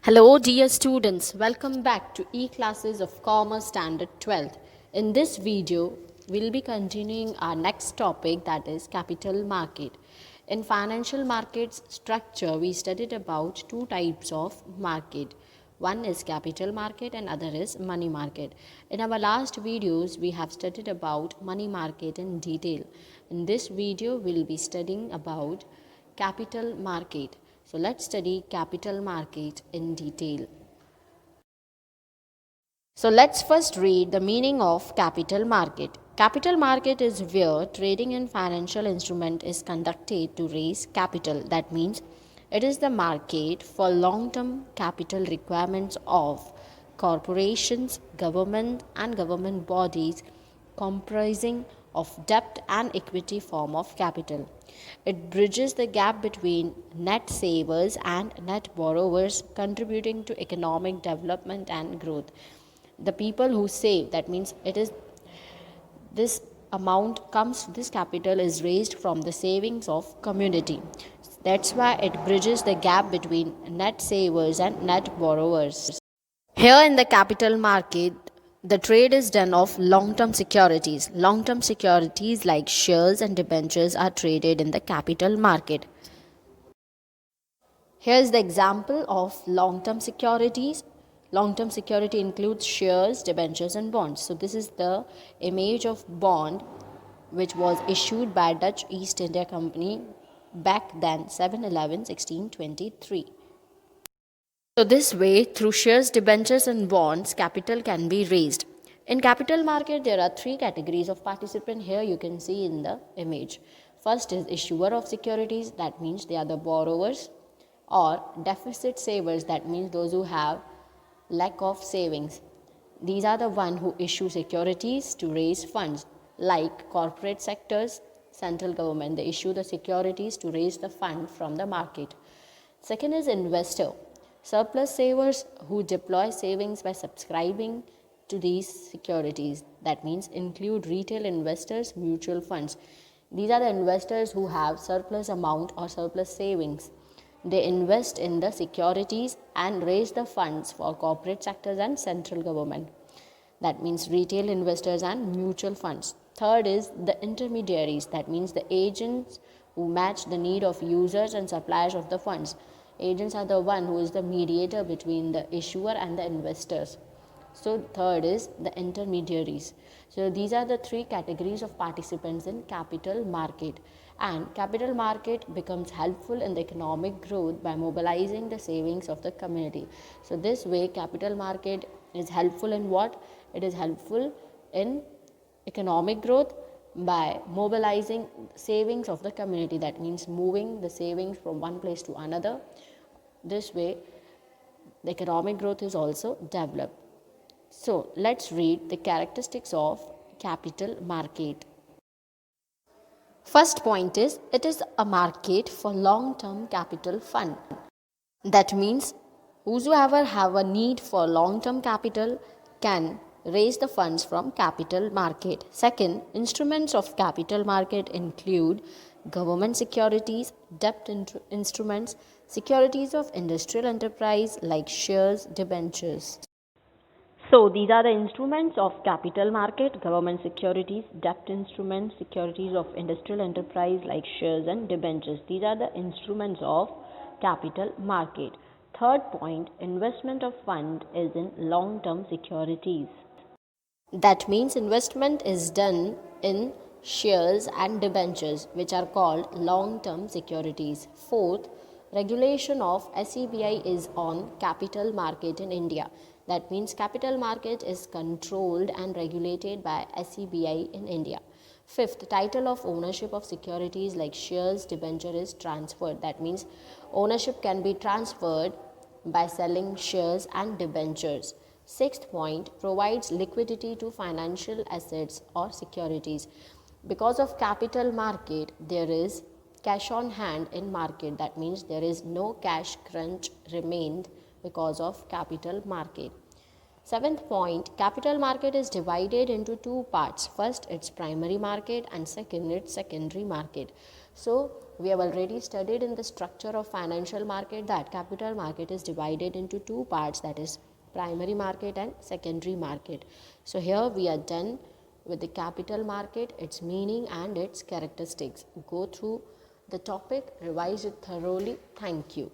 Hello, dear students. Welcome back to e-classes of Commerce Standard 12th. In this video, we'll be continuing our next topic, that is capital market. In financial markets structure, we studied about two types of market. One is capital market and other is money market. In our last videos, we have studied about money market in detail. In this video, we'll be studying about capital market. So let's study capital market in detail. So let's first read the meaning of capital market. Capital market is where trading in financial instrument is conducted to raise capital. That means it is the market for long-term capital requirements of corporations, government and government bodies comprising of debt and equity form of capital. It bridges the gap between net savers and net borrowers, contributing to economic development and growth. The people who save, that means it is this amount comes, this capital is raised from the savings of community. That's why it bridges the gap between net savers and net borrowers. Here in the capital market, the trade is done of long-term securities. Long-term securities like shares and debentures are traded in the capital market. Here is the example of long-term securities. Long-term security includes shares, debentures and bonds. So this is the image of bond which was issued by Dutch East India Company back then 7/11/1623. So this way, through shares, debentures and bonds, capital can be raised. In capital market, there are three categories of participant. Here you can see in the image. First is issuer of securities, that means they are the borrowers, or deficit savers, that means those who have lack of savings. These are the one who issue securities to raise funds, like corporate sectors, central government. They issue the securities to raise the fund from the market. Second is investor. Surplus savers who deploy savings by subscribing to these securities. That means include retail investors, mutual funds. These are the investors who have surplus amount or surplus savings. They invest in the securities and raise the funds for corporate sectors and central government. That means retail investors and mutual funds. Third is the intermediaries. That means the agents who match the need of users and suppliers of the funds. Agents are the one who is the mediator between the issuer and the investors. So third is the intermediaries. So these are the three categories of participants in capital market. And capital market becomes helpful in the economic growth by mobilizing the savings of the community. So this way capital market is helpful in what? It is helpful in economic growth by mobilizing savings of the community. That means moving the savings from one place to another. This way the economic growth is also developed. So let's read the characteristics of capital market. First point is, it is a market for long-term capital fund. That means whosoever have a need for long-term capital can raise the funds from capital market. Second, instruments of capital market include government securities, debt instruments, securities of industrial enterprise like shares, debentures. So these are the instruments of capital market: government securities, debt instruments, securities of industrial enterprise like shares and debentures. These are the instruments of capital market. Third point, investment of fund is in long-term securities. That means investment is done in shares and debentures, which are called long-term securities. Fourth, regulation of SEBI is on capital market in India. That means capital market is controlled and regulated by SEBI in India. Fifth, title of ownership of securities like shares, debenture is transferred. That means ownership can be transferred by selling shares and debentures. Sixth point, provides liquidity to financial assets or securities. Because of capital market, there is cash on hand in market. That means there is no cash crunch remained because of capital market. Seventh point, capital market is divided into two parts. First, its primary market, and second, its secondary market. So we have already studied in the structure of financial market that capital market is divided into two parts, that is primary market and secondary market. So here we are done with the capital market, its meaning and its characteristics. Go through the topic, revise it thoroughly. Thank you.